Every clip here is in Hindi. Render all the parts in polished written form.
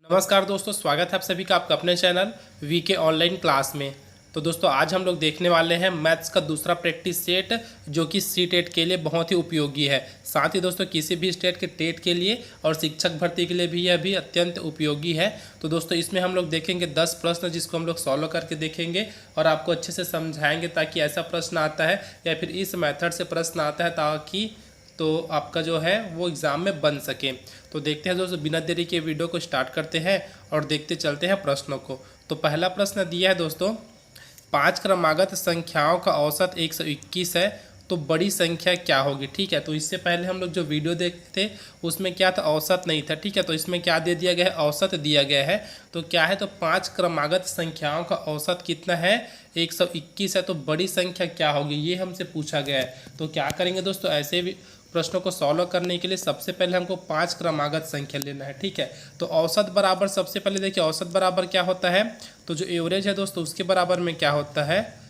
नमस्कार दोस्तों, स्वागत है आप सभी का आपका अपने चैनल वीके ऑनलाइन क्लास में। तो दोस्तों आज हम लोग देखने वाले हैं मैथ्स का दूसरा प्रैक्टिस सेट जो कि सी टेट के लिए बहुत ही उपयोगी है। साथ ही दोस्तों किसी भी स्टेट के टेट के लिए और शिक्षक भर्ती के लिए भी यह भी अत्यंत उपयोगी है। तो दोस्तों इसमें हम लोग देखेंगे 10 प्रश्न जिसको हम लोग सॉल्व करके देखेंगे और आपको अच्छे से समझाएंगे ताकि ऐसा प्रश्न आता है या फिर इस मेथड से प्रश्न आता है ताकि तो आपका जो है वो एग्ज़ाम में बन सके। तो देखते हैं दोस्तों, बिना देरी के वीडियो को स्टार्ट करते हैं और देखते चलते हैं प्रश्नों को। तो पहला प्रश्न दिया है दोस्तों, 5 क्रमागत संख्याओं का औसत 121 है तो बड़ी संख्या क्या होगी। ठीक है, तो इससे पहले हम लोग जो वीडियो देखते थे उसमें क्या था, औसत नहीं था। ठीक है, तो इसमें क्या दे दिया गया है, औसत दिया गया है। तो क्या है, तो 5 क्रमागत संख्याओं का औसत कितना है, 121 है। तो बड़ी संख्या क्या होगी ये हमसे पूछा गया है। तो क्या करेंगे दोस्तों, ऐसे भी प्रश्नों को सॉल्व करने के लिए सबसे पहले हमको 5 क्रमागत संख्या लेना है। ठीक है, तो औसत बराबर, सबसे पहले देखिए औसत बराबर क्या होता है, तो जो एवरेज है दोस्तों उसके बराबर में क्या होता है,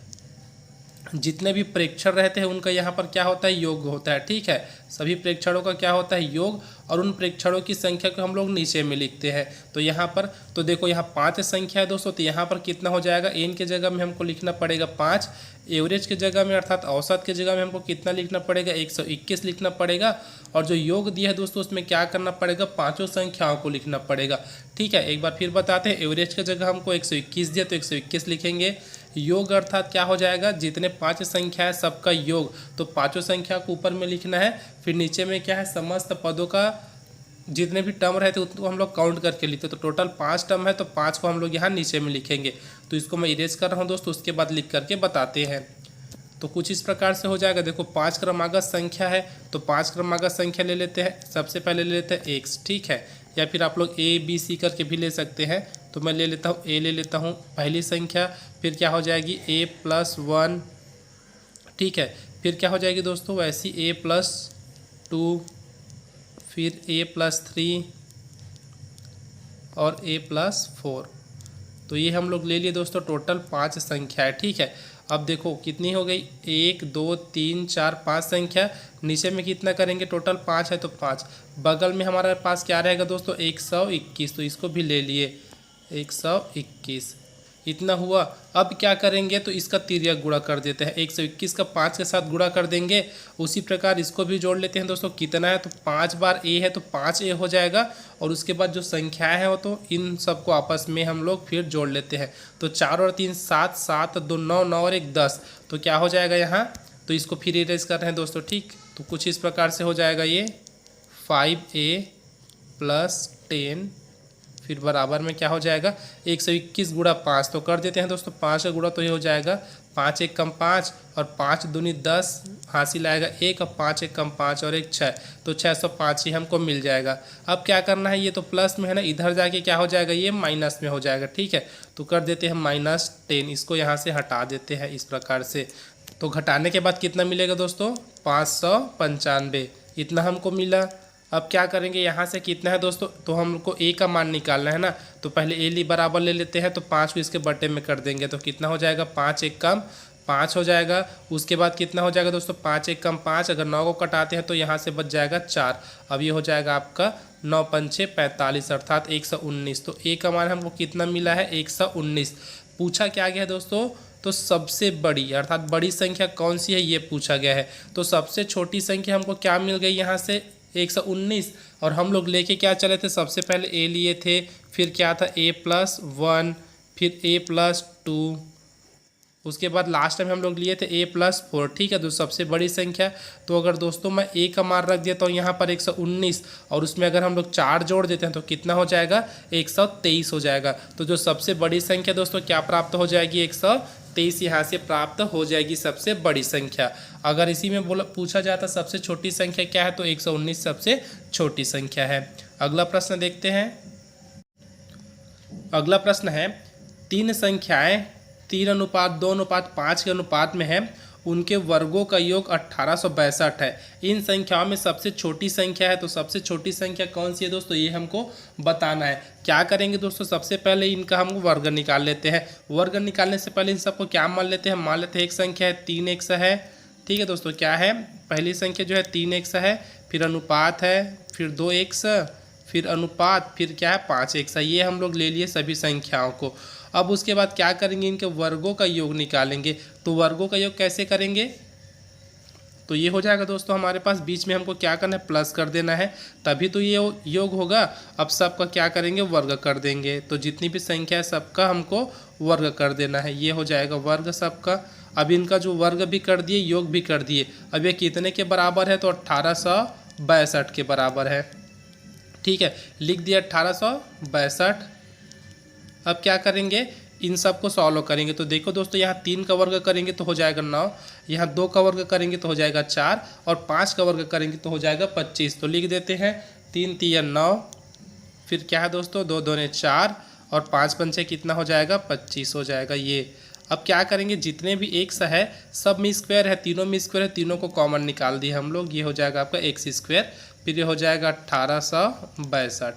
जितने भी प्रेक्षण रहते हैं उनका यहाँ पर क्या होता है, योग होता है। ठीक है, सभी प्रेक्षणों का क्या होता है, योग, और उन प्रेक्षणों की संख्या को हम लोग नीचे में लिखते हैं। तो यहाँ पर तो देखो यहाँ 5 संख्या है दोस्तों, तो यहाँ पर कितना हो जाएगा, एन के जगह में हमको लिखना पड़ेगा 5, एवरेज के जगह में अर्थात औसत के जगह में हमको कितना लिखना पड़ेगा, 121 लिखना पड़ेगा। और जो योग दिया है दोस्तों उसमें क्या करना पड़ेगा, पाँचों संख्याओं को लिखना पड़ेगा। ठीक है, एक बार फिर बताते हैं, एवरेज की जगह हमको 121 दिया तो 121 लिखेंगे। योग अर्थात क्या हो जाएगा, जितने 5 संख्या है सबका योग, तो पाँचों संख्या को ऊपर में लिखना है। फिर नीचे में क्या है, समस्त पदों का जितने भी टर्म रहते हैं उसको हम लोग काउंट करके लिखते हैं। तो टोटल 5 टर्म है तो 5 को हम लोग यहाँ नीचे में लिखेंगे। तो इसको मैं इरेज कर रहा हूँ दोस्तों, उसके बाद लिख करके बताते हैं। तो कुछ इस प्रकार से हो जाएगा। देखो 5 क्रमागत संख्या है तो 5 क्रमागत संख्या ले लेते हैं। सबसे पहले ले लेते हैं x, ठीक है, या फिर आप लोग ए बी सी करके भी ले सकते हैं। तो मैं ले लेता हूँ ए, ले लेता हूँ पहली संख्या। फिर क्या हो जाएगी, a+1, ठीक है। फिर क्या हो जाएगी दोस्तों, वैसी a+2, फिर a+3 और a+4। तो ये हम लोग ले लिए दोस्तों, टोटल 5 संख्या है। ठीक है, अब देखो कितनी हो गई, 1 2 3 4 5 संख्या। नीचे में कितना करेंगे, टोटल 5 है तो 5। बगल में हमारे पास क्या रहेगा दोस्तों, 121, तो इसको भी ले लिए 121, इतना हुआ। अब क्या करेंगे, तो इसका तिर्यक गुणा कर देते हैं। 121 का 5 के साथ गुणा कर देंगे। उसी प्रकार इसको भी जोड़ लेते हैं दोस्तों। कितना है, तो 5 बार a है तो 5a हो जाएगा। और उसके बाद जो संख्याएं हैं वो तो इन सबको आपस में हम लोग फिर जोड़ लेते हैं। तो 4 और 3 7, 7 2 9, 9 और 1 10। तो क्या हो जाएगा यहाँ, तो इसको फिर इरेज कर रहे हैं दोस्तों। ठीक, तो कुछ इस प्रकार से हो जाएगा ये 5a+10, फिर बराबर में क्या हो जाएगा, 121 गुणा 5। तो कर देते हैं दोस्तों, 5 का गुणा तो ये हो जाएगा 5 1 कम 5 और 5 दूनी 10, हासिल आएगा 1 और 5 1 कम 5 और 1 6, तो 605 ही हमको मिल जाएगा। अब क्या करना है, ये तो प्लस में है ना, इधर जाके क्या हो जाएगा, ये माइनस में हो जाएगा। ठीक है, तो कर देते हैं -10, इसको यहाँ से हटा देते हैं इस प्रकार से। तो घटाने के बाद कितना मिलेगा दोस्तों, 595, इतना हमको मिला। अब क्या करेंगे, यहाँ से कितना है दोस्तों, तो हमको a का मान निकालना है ना। तो पहले a बराबर ले लेते हैं, तो 5 को इसके बटे में कर देंगे तो कितना हो जाएगा, 5 1 कम 5 हो जाएगा। उसके बाद कितना हो जाएगा दोस्तों, 5 1 कम 5, अगर 9 को कटाते हैं तो यहाँ से बच जाएगा 4। अब ये हो जाएगा आपका 9 5 6 45 अर्थात 119। तो a का मान हमको कितना मिला है, 119। पूछा क्या गया है दोस्तों, तो सबसे बड़ी अर्थात बड़ी संख्या कौन सी है ये पूछा गया है। तो सबसे छोटी संख्या हमको क्या मिल गई यहाँ से, 119। और हम लोग लेके क्या चले थे, सबसे पहले a लिए थे, फिर क्या था a+1, फिर a+2, उसके बाद लास्ट में हम लोग लिए थे a+4। ठीक है, तो सबसे बड़ी संख्या। तो अगर दोस्तों मैं a का मान रख देता हूँ यहाँ पर 119, और उसमें अगर हम लोग 4 जोड़ देते हैं तो कितना हो जाएगा, 123 हो जाएगा। तो जो सबसे बड़ी संख्या दोस्तों क्या प्राप्त हो जाएगी, 123 यहाँ से प्राप्त हो जाएगी सबसे बड़ी संख्या। अगर इसी में पूछा जाता सबसे छोटी संख्या क्या है, तो 119 सबसे छोटी संख्या है। अगला प्रश्न देखते हैं। अगला प्रश्न है, 3 संख्याएं 3:2:5 के अनुपात में है, उनके वर्गों का योग 1862 है। इन संख्याओं में सबसे छोटी संख्या है, तो सबसे छोटी संख्या कौन सी है दोस्तों, ये हमको बताना है। क्या करेंगे दोस्तों, सबसे पहले इनका हम वर्ग निकाल लेते हैं। वर्ग निकालने से पहले इन सबको क्या मान लेते हैं, मान लेते हैं एक संख्या है 3x है। ठीक है दोस्तों, क्या है, पहली संख्या जो है 3x है, फिर अनुपात है, फिर 2x, फिर अनुपात, फिर क्या है 5x है। ये हम लोग ले लिए सभी संख्याओं को। अब उसके बाद क्या करेंगे, इनके वर्गों का योग निकालेंगे। तो वर्गों का योग कैसे करेंगे, तो ये हो जाएगा दोस्तों हमारे पास, बीच में हमको क्या करना है, प्लस कर देना है, तभी तो ये योग होगा। अब सबका क्या करेंगे, वर्ग कर देंगे। तो जितनी भी संख्या है सबका हमको वर्ग कर देना है। ये हो जाएगा वर्ग सबका। अब इनका जो वर्ग भी कर दिए, योग भी कर दिए। अब ये कितने के बराबर है, तो 1862 के बराबर है। ठीक है, लिख दिया 1862। अब क्या करेंगे, इन सब को सॉल्व करेंगे। तो देखो दोस्तों, यहाँ 3 का वर्ग करेंगे तो हो जाएगा 9, यहाँ 2 का वर्ग करेंगे तो हो जाएगा 4, और 5 का वर्ग करेंगे तो हो जाएगा 25। तो लिख देते हैं 3 तिया 9, फिर क्या है दोस्तों 2 दूने 4, और 5 पंचे कितना हो जाएगा, 25 हो जाएगा ये। अब क्या करेंगे, जितने भी एक्स है सब में स्क्वायर है, तीनों में स्क्वायर है, तीनों को कॉमन निकाल दिए हम लोग। ये हो जाएगा आपका एक्स स्क्वायर, फिर ये हो जाएगा 1862।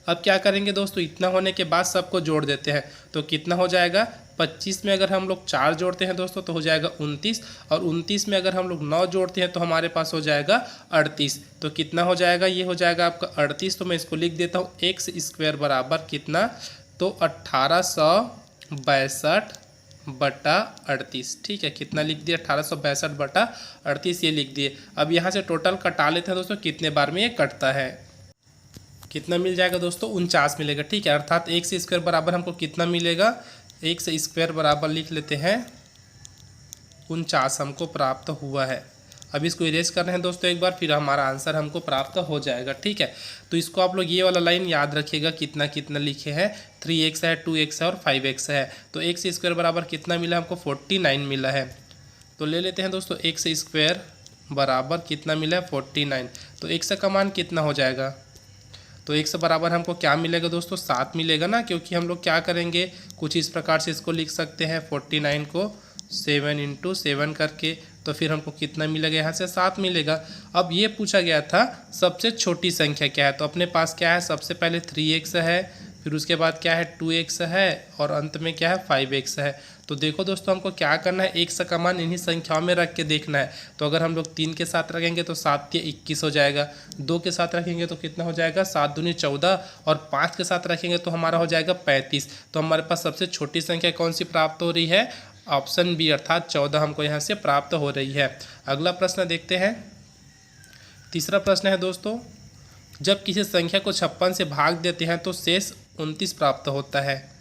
अब क्या करेंगे दोस्तों, इतना होने के बाद सबको जोड़ देते हैं। तो कितना हो जाएगा, 25 में अगर हम लोग 4 जोड़ते हैं दोस्तों तो हो जाएगा 29, और 29 में अगर हम लोग 9 जोड़ते हैं तो हमारे पास हो जाएगा 38। तो कितना हो जाएगा, ये हो जाएगा आपका 38। तो मैं इसको लिख देता हूँ एक्स स्क्वायर बराबर कितना, तो 1862 बटा 38। ठीक है, कितना लिख दिया, 1862 बटा 38 ये लिख दिए। अब यहाँ से टोटल कटा लेते हैं दोस्तों, कितने बार में ये कटता है। कितना मिल जाएगा दोस्तों, 49 मिलेगा। ठीक है, अर्थात एक्स स्क्वायर बराबर हमको कितना मिलेगा, एक्स स्क्वायर बराबर लिख लेते हैं 49 हमको प्राप्त हुआ है। अब इसको इरेज कर रहे हैं दोस्तों एक बार, फिर हमारा आंसर हमको प्राप्त हो जाएगा। ठीक है, तो इसको आप लोग ये वाला लाइन याद रखिएगा, कितना कितना लिखे हैं, 3x है, 2x है और 5x है। तो एक्स स्क्वायर बराबर कितना मिला हमको, 49 मिला है। तो ले लेते हैं दोस्तों एक्स स्क्वायर बराबर कितना मिला है, 49। तो एक्स का मान कितना हो जाएगा, तो एक्स बराबर हमको क्या मिलेगा दोस्तों, 7 मिलेगा ना, क्योंकि हम लोग क्या करेंगे, कुछ इस प्रकार से इसको लिख सकते हैं 49 को 7 × 7 करके, तो फिर हमको कितना मिलेगा, यहाँ से 7 मिलेगा। अब ये पूछा गया था सबसे छोटी संख्या क्या है, तो अपने पास क्या है, सबसे पहले 3x है, फिर उसके बाद क्या है 2x है, और अंत में क्या है 5x है। तो देखो दोस्तों, हमको क्या करना है, x का मान इन्हीं संख्याओं में रख के देखना है। तो अगर हम लोग 3 के साथ रखेंगे तो 7 × 21 हो जाएगा, 2 के साथ रखेंगे तो कितना हो जाएगा, 7 दूनी 14, और 5 के साथ रखेंगे तो हमारा हो जाएगा 35। तो हमारे पास सबसे छोटी संख्या कौन सी प्राप्त हो रही है, ऑप्शन बी अर्थात 14 हमको यहाँ से प्राप्त हो रही है। अगला प्रश्न देखते हैं। तीसरा प्रश्न है दोस्तों, जब किसी संख्या को 56 से भाग देते हैं तो शेष 29 प्राप्त होता है।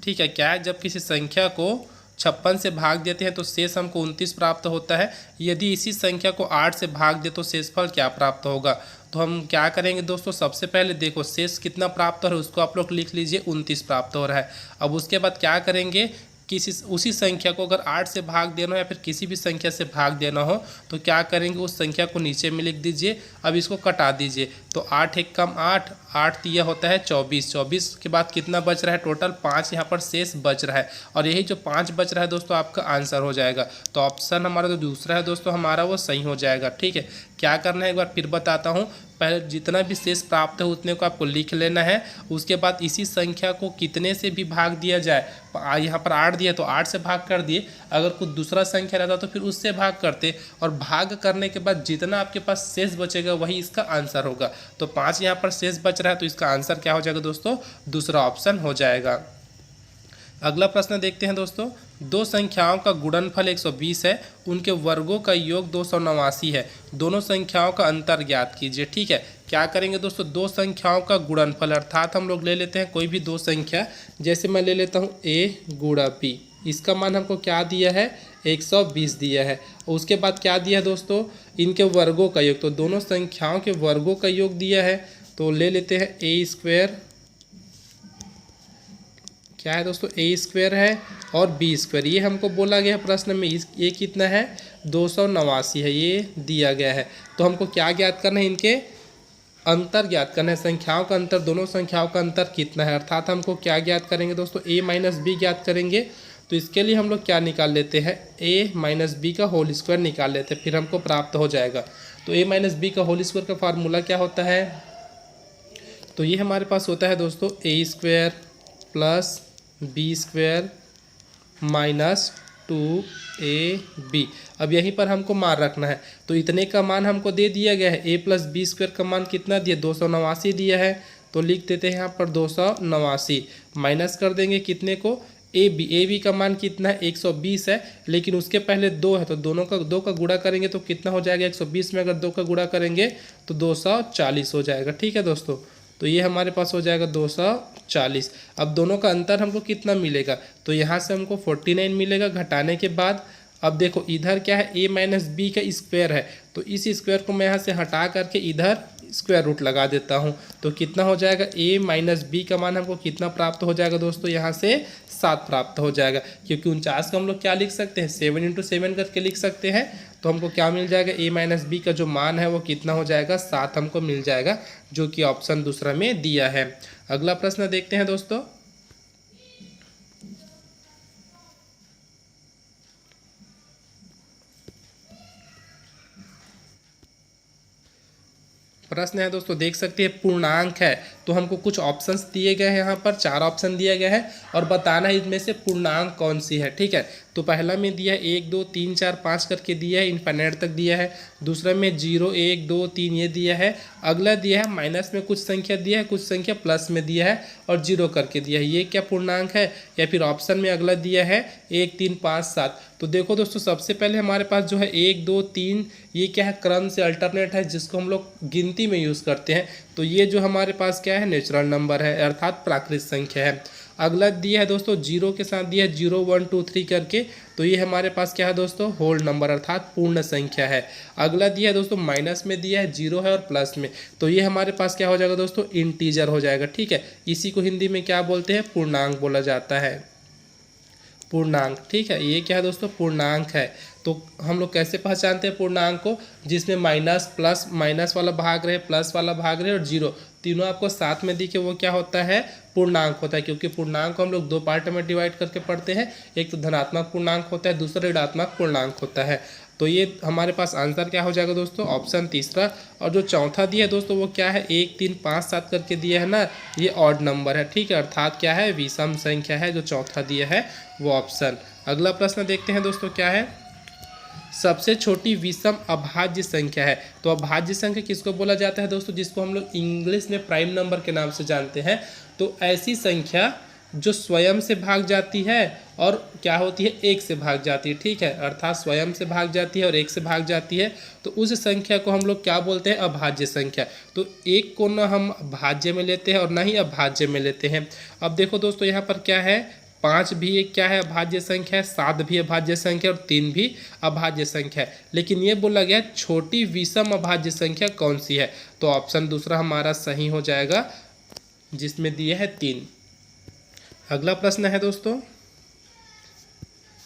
ठीक है, क्या है, जब किसी संख्या को 56 से भाग देते हैं तो शेष हमको 29 प्राप्त होता है। यदि इसी संख्या को 8 से भाग दे तो शेषफल क्या प्राप्त होगा। तो हम क्या करेंगे दोस्तों, सबसे पहले देखो शेष कितना प्राप्त हो रहा है उसको आप लोग लिख लीजिए, 29 प्राप्त हो रहा है। अब उसके बाद क्या करेंगे, किसी उसी संख्या को अगर 8 से भाग देना हो या फिर किसी भी संख्या से भाग देना हो तो क्या करेंगे, उस संख्या को नीचे में लिख दीजिए। अब इसको कटा दीजिए, तो 8 × 8, 8 तिया होता है 24, 24 के बाद कितना बच रहा है, टोटल 5 यहाँ पर शेष बच रहा है, और यही जो 5 बच रहा है दोस्तों आपका आंसर हो जाएगा। तो ऑप्शन हमारा जो दूसरा है दोस्तों हमारा वो सही हो जाएगा। ठीक है, क्या करना है एक बार फिर बताता हूँ, पहले जितना भी शेष प्राप्त है उतने को आपको लिख लेना है। उसके बाद इसी संख्या को कितने से भी भाग दिया जाए, यहाँ पर 8 दिया तो 8 से भाग कर दिए, अगर कुछ दूसरा संख्या रहता तो फिर उससे भाग करते, और भाग करने के बाद जितना आपके पास शेष बचेगा वही इसका आंसर होगा। तो 5 यहाँ पर शेष बच रहा है, तो इसका आंसर क्या हो जाएगा दोस्तों, दूसरा ऑप्शन हो जाएगा। अगला प्रश्न देखते हैं दोस्तों, दो संख्याओं का गुणनफल 120 है, उनके वर्गों का योग 289 है, दोनों संख्याओं का अंतर ज्ञात कीजिए। ठीक है, क्या करेंगे दोस्तों, दो संख्याओं का गुणनफल अर्थात हम लोग ले लेते हैं कोई भी दो संख्या, जैसे मैं ले लेता हूँ a गुणा p, इसका मान हमको क्या दिया है, 120 दिया है। उसके बाद क्या दिया है दोस्तों, इनके वर्गों का योग, तो दोनों संख्याओं के वर्गों का योग दिया है। तो ले लेते हैं a स्क्वायर, क्या है दोस्तों, a स्क्वायर है और b स्क्वायर, ये हमको बोला गया प्रश्न में, ये कितना है 289 है, ये दिया गया है। तो हमको क्या ज्ञात करना है, इनके अंतर ज्ञात करना है, संख्याओं का अंतर, दोनों संख्याओं का अंतर कितना है, अर्थात हमको क्या ज्ञात करेंगे दोस्तों, a माइनस बी ज्ञात करेंगे। तो इसके लिए हम लोग क्या निकाल लेते हैं, a माइनस बी का होल स्क्वायर निकाल लेते हैं, फिर हमको प्राप्त हो जाएगा। तो a माइनस बी का होल स्क्वायर का फार्मूला क्या होता है, तो ये हमारे पास होता है दोस्तों a square plus b square minus 2ab। अब यहीं पर हमको मान रखना है, तो इतने का मान हमको दे दिया गया है। a प्लस बी स्क्वायर का मान कितना दिया, 289 दिया है, तो लिख देते हैं यहाँ पर 289। माइनस कर देंगे कितने को, ए बी का मान कितना है, 120 है, लेकिन उसके पहले 2 है, तो दोनों का 2 का गुणा करेंगे तो कितना हो जाएगा, 120 में अगर 2 का गुणा करेंगे तो 240 हो जाएगा। ठीक है दोस्तों, तो ये हमारे पास हो जाएगा 240। अब दोनों का अंतर हमको कितना मिलेगा, तो यहाँ से हमको 49 मिलेगा घटाने के बाद। अब देखो इधर क्या है, a माइनस बी का स्क्वायर है, तो इस स्क्वायर को मैं यहाँ से हटा करके इधर स्क्वायर रूट लगा देता हूँ, तो कितना हो जाएगा, a माइनस बी का मान हमको कितना प्राप्त हो जाएगा दोस्तों, यहाँ से 7 प्राप्त हो जाएगा, क्योंकि 49 को हम लोग क्या लिख सकते हैं, 7 × 7 करके लिख सकते हैं। तो हमको क्या मिल जाएगा, a माइनस बी का जो मान है वो कितना हो जाएगा, 7 हमको मिल जाएगा, जो कि ऑप्शन दूसरा में दिया है। अगला प्रश्न देखते हैं दोस्तों। प्रश्न है दोस्तों, देख सकते हैं पूर्णांक है, तो हमको कुछ ऑप्शंस दिए गए हैं, यहाँ पर 4 ऑप्शन दिया गया है और बताना है इनमें से पूर्णांक कौन सी है। ठीक है, तो पहला में दिया है 1 2 3 4 5 करके दिया है, इनफाइनाइट तक दिया है। दूसरा में 0 1 2 3 ये दिया है। अगला दिया है माइनस में कुछ संख्या दिया है, कुछ संख्या प्लस में दिया है और 0 करके दिया है। ये क्या पूर्णांक है, या फिर ऑप्शन में अगला दिया है 1 3 5 7। तो देखो दोस्तों, सबसे पहले हमारे पास जो है 1 2 3, ये क्या है, क्रम से अल्टरनेट है, जिसको हम लोग गिनती में यूज़ करते हैं। तो ये जो हमारे पास क्या है, नेचुरल नंबर है, अर्थात प्राकृतिक संख्या है। अगला दिया है दोस्तों 0 के साथ दिया है 0 1 2 3 करके, तो ये हमारे पास क्या है दोस्तों, होल नंबर अर्थात पूर्ण संख्या है। अगला दिया है दोस्तों माइनस में दिया है 0 है और प्लस में, तो ये हमारे पास क्या हो जाएगा दोस्तों, इंटीजर हो जाएगा। ठीक है, इसी को हिंदी में क्या बोलते हैं, पूर्णांक बोला जाता है, पूर्णांक। ठीक है, ये क्या है दोस्तों, पूर्णांक है। तो हम लोग कैसे पहचानते हैं पूर्णांक को, जिसमें माइनस प्लस, माइनस वाला भाग रहे, प्लस वाला भाग रहे और 0 तीनों आपको साथ में दिखे, वो क्या होता है, पूर्णांक होता है। क्योंकि पूर्णांक को हम लोग 2 पार्ट में डिवाइड करके पढ़ते हैं, एक तो धनात्मक पूर्णांक होता है, दूसरा ऋणात्मक पूर्णांक होता है। तो ये हमारे पास आंसर क्या हो जाएगा दोस्तों, ऑप्शन तीसरा। और जो चौथा दिया है दोस्तों वो क्या है, 1 3 5 7 करके दिया है ना, ये ऑड नंबर है। ठीक है, अर्थात क्या है, विषम संख्या है, जो चौथा दिया है वो ऑप्शन। अगला प्रश्न देखते हैं दोस्तों, क्या है, सबसे छोटी विषम अभाज्य संख्या है। तो अभाज्य संख्या किसको बोला जाता है दोस्तों, जिसको हम लोग इंग्लिश में प्राइम नंबर के नाम से जानते हैं। तो ऐसी संख्या जो स्वयं से भाग जाती है और क्या होती है, 1 से भाग जाती है। ठीक है, अर्थात स्वयं से भाग जाती है और 1 से भाग जाती है, तो उस संख्या को हम लोग क्या बोलते हैं, अभाज्य संख्या। तो 1 को ना हम भाज्य में लेते हैं और ना ही अभाज्य में लेते हैं। अब देखो दोस्तों, यहाँ पर क्या है, 5 भी एक क्या है, अभाज्य संख्या है, 7 भी अभाज्य संख्या और 3 भी अभाज्य संख्या है। लेकिन ये बोला गया छोटी विषम अभाज्य संख्या कौन सी है, तो ऑप्शन दूसरा हमारा सही हो जाएगा, जिसमें दिया है 3। अगला प्रश्न है दोस्तों,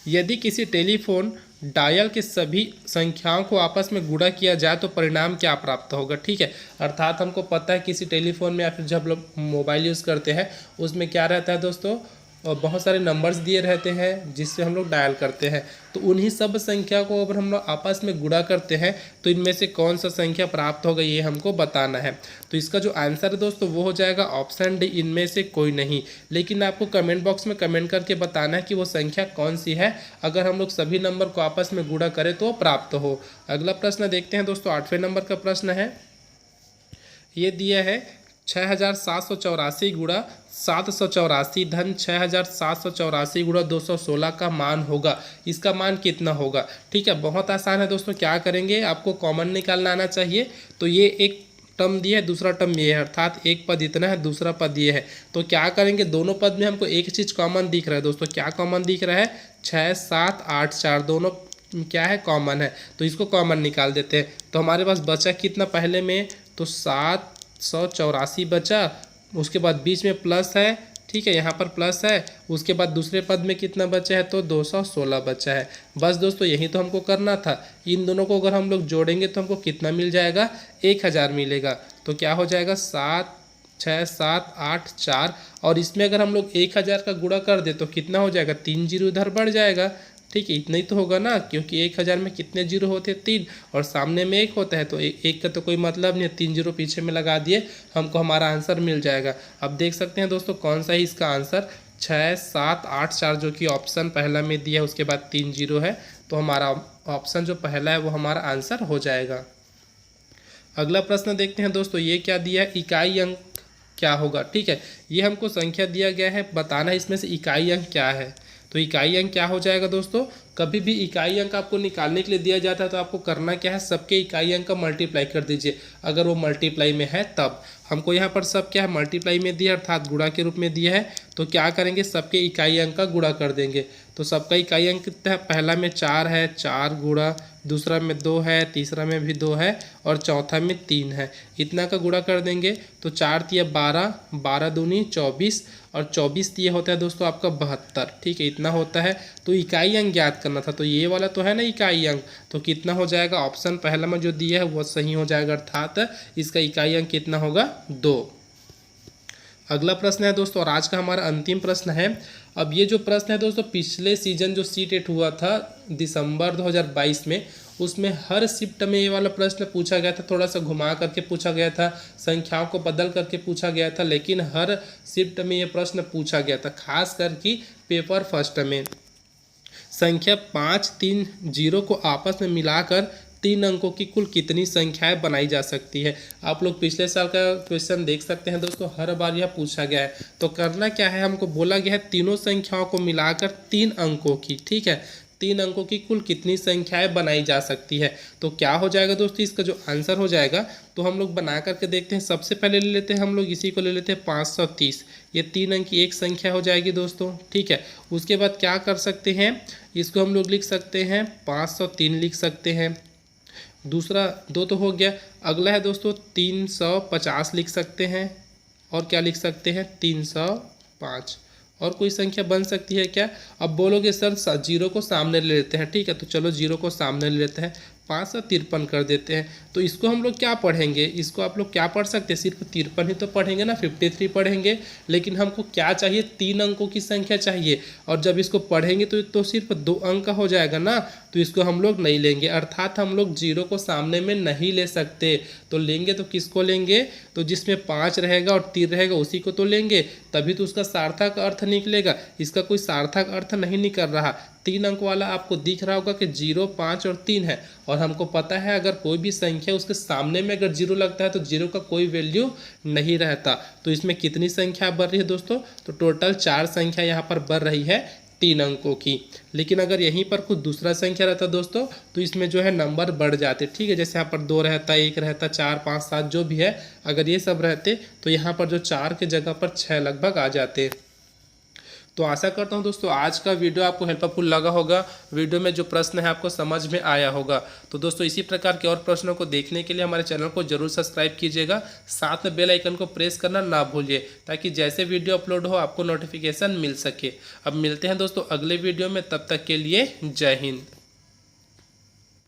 यदि किसी टेलीफोन डायल के सभी संख्याओं को आपस में गुणा किया जाए तो परिणाम क्या प्राप्त होगा। ठीक है, अर्थात हमको पता है किसी टेलीफोन में या फिर जब लोग मोबाइल यूज़ करते हैं उसमें क्या रहता है दोस्तों, और बहुत सारे नंबर्स दिए रहते हैं जिससे हम लोग डायल करते हैं। तो उन्हीं सब संख्या को अगर हम लोग आपस में गुणा करते हैं तो इनमें से कौन सा संख्या प्राप्त होगा, ये हमको बताना है। तो इसका जो आंसर है दोस्तों वो हो जाएगा ऑप्शन डी, इनमें से कोई नहीं। लेकिन आपको कमेंट बॉक्स में कमेंट करके बताना है कि वो संख्या कौन सी है, अगर हम लोग सभी नंबर को आपस में गुणा करें तो प्राप्त हो। अगला प्रश्न देखते हैं दोस्तों, 8वें नंबर का प्रश्न है, ये दिया है 6784 गुणा 784 धन 6784 गुणा 216 का मान होगा, इसका मान कितना होगा। ठीक है, बहुत आसान है दोस्तों, क्या करेंगे, आपको कॉमन निकालना आना चाहिए। तो ये एक टर्म दिया है, दूसरा टर्म ये है, अर्थात एक पद इतना है, दूसरा पद ये है। तो क्या करेंगे, दोनों पद में हमको एक चीज़ कॉमन दिख रहा है दोस्तों, क्या कॉमन दिख रहा है, 6 7 8 4 दोनों क्या है, कॉमन है। तो इसको कॉमन निकाल देते हैं। तो हमारे पास बचा कितना पहले में, तो 784 बचा, उसके बाद बीच में प्लस है। ठीक है, यहाँ पर प्लस है, उसके बाद दूसरे पद में कितना बचा है, तो 216 बचा है। बस दोस्तों यही तो हमको करना था। इन दोनों को अगर हम लोग जोड़ेंगे तो हमको कितना मिल जाएगा, 1000 मिलेगा। तो क्या हो जाएगा, 7 6 7 8 4, और इसमें अगर हम लोग 1000 का गुणा कर दे तो कितना हो जाएगा, 3 जीरो इधर बढ़ जाएगा। ठीक है, इतना ही तो होगा ना, क्योंकि 1000 में कितने जीरो होते हैं, 3, और सामने में 1 होता है, तो एक का तो कोई मतलब नहीं है, 3 जीरो पीछे में लगा दिए, हमको हमारा आंसर मिल जाएगा। अब देख सकते हैं दोस्तों कौन सा है इसका आंसर, 6 7 8 4 जो कि ऑप्शन पहला में दिया है, उसके बाद 3 जीरो है, तो हमारा ऑप्शन जो पहला है वो हमारा आंसर हो जाएगा। अगला प्रश्न देखते हैं दोस्तों, ये क्या दिया है, इकाई अंक क्या होगा। ठीक है, ये हमको संख्या दिया गया है, बताना है इसमें से इकाई अंक क्या है। तो इकाई अंक क्या हो जाएगा दोस्तों, कभी भी इकाई अंक आपको निकालने के लिए दिया जाता है तो आपको करना क्या है, सबके इकाई अंक का मल्टीप्लाई कर दीजिए, अगर वो मल्टीप्लाई में है तब। हमको यहाँ पर सब क्या है, मल्टीप्लाई में दिया अर्थात गुणा के रूप में दिया है, तो क्या करेंगे, सबके इकाई अंक का गुणा कर देंगे। तो सबका इकाई अंक कितना है, पहला में 4 है, 4 गुणा, दूसरा में 2 है, तीसरा में भी 2 है और चौथा में 3 है, इतना का गुणा कर देंगे। तो 4 तिया 12, 12 दूनी 24 और 24 तिया होता है दोस्तों आपका 72। ठीक है, इतना होता है। तो इकाई अंक ज्ञात करना था, तो ये वाला तो है ना इकाई अंक, तो कितना हो जाएगा, ऑप्शन पहला में जो दिया है वो सही हो जाएगा, अर्थात इसका इकाई अंक कितना होगा, 2। अगला प्रश्न है दोस्तों, और आज का हमारा अंतिम प्रश्न है। अब ये जो प्रश्न है दोस्तों, पिछले सीजन जो सी-टेट हुआ था दिसंबर 2022 में, उसमें हर शिफ्ट में ये वाला प्रश्न पूछा गया था, थोड़ा सा घुमा करके पूछा गया था, संख्याओं को बदल करके पूछा गया था, लेकिन हर शिफ्ट में ये प्रश्न पूछा गया था। खास करके पेपर फर्स्ट में संख्या 5 3 0 को आपस में मिलाकर 3 अंकों की कुल कितनी संख्याएं बनाई जा सकती है। आप लोग पिछले साल का क्वेश्चन देख सकते हैं दोस्तों, हर बार यह पूछा गया है। तो करना क्या है, हमको बोला गया है तीनों संख्याओं को मिलाकर 3 अंकों की, ठीक है, 3 अंकों की कुल कितनी संख्याएं बनाई जा सकती है। तो क्या हो जाएगा दोस्तों, इसका जो आंसर हो जाएगा, तो हम लोग बना करके देखते हैं। सबसे पहले ले लेते हैं हम लोग, इसी को ले लेते हैं 530, ये 3 अंक की एक संख्या हो जाएगी दोस्तों। ठीक है, उसके बाद क्या कर सकते हैं, इसको हम लोग लिख सकते हैं 503 लिख सकते हैं। दूसरा 2 तो हो गया, अगला है दोस्तों 350 लिख सकते हैं, और क्या लिख सकते हैं 305। और कोई संख्या बन सकती है क्या, अब बोलोगे सर 0 को सामने ले लेते हैं। ठीक है, तो चलो 0 को सामने ले लेते हैं, 553 कर देते हैं। तो इसको हम लोग क्या पढ़ेंगे, इसको आप लोग क्या पढ़ सकते हैं, सिर्फ 53 ही तो पढ़ेंगे ना, 53 पढ़ेंगे। लेकिन हमको क्या चाहिए, 3 अंकों की संख्या चाहिए, और जब इसको पढ़ेंगे तो सिर्फ 2 अंक का हो जाएगा ना, तो इसको हम लोग नहीं लेंगे, अर्थात हम लोग 0 को सामने में नहीं ले सकते। तो लेंगे तो किसको लेंगे, तो जिसमें 5 रहेगा और 3 रहेगा उसी को तो लेंगे, तभी तो उसका सार्थक अर्थ निकलेगा। इसका कोई सार्थक अर्थ नहीं निकल रहा। 3 अंक वाला आपको दिख रहा होगा कि 0 5 और 3 है, और हमको पता है अगर कोई भी संख्या उसके सामने में अगर 0 लगता है तो 0 का कोई वैल्यू नहीं रहता। तो इसमें कितनी संख्या बढ़ रही है दोस्तों, तो टोटल 4 संख्या यहाँ पर बढ़ रही है 3 अंकों की। लेकिन अगर यहीं पर कुछ दूसरा संख्या रहता दोस्तों, तो इसमें जो है नंबर बढ़ जाते। ठीक है, जैसे यहाँ पर 2 रहता, 1 रहता, 4 5 7 जो भी है, अगर ये सब रहते तो यहाँ पर जो 4 के जगह पर 6 लगभग आ जाते। तो आशा करता हूँ दोस्तों आज का वीडियो आपको हेल्पफुल लगा होगा, वीडियो में जो प्रश्न है आपको समझ में आया होगा। तो दोस्तों इसी प्रकार के और प्रश्नों को देखने के लिए हमारे चैनल को जरूर सब्सक्राइब कीजिएगा, साथ में बेल आइकन को प्रेस करना ना भूलिए, ताकि जैसे वीडियो अपलोड हो आपको नोटिफिकेशन मिल सके। अब मिलते हैं दोस्तों अगले वीडियो में, तब तक के लिए जय हिंद।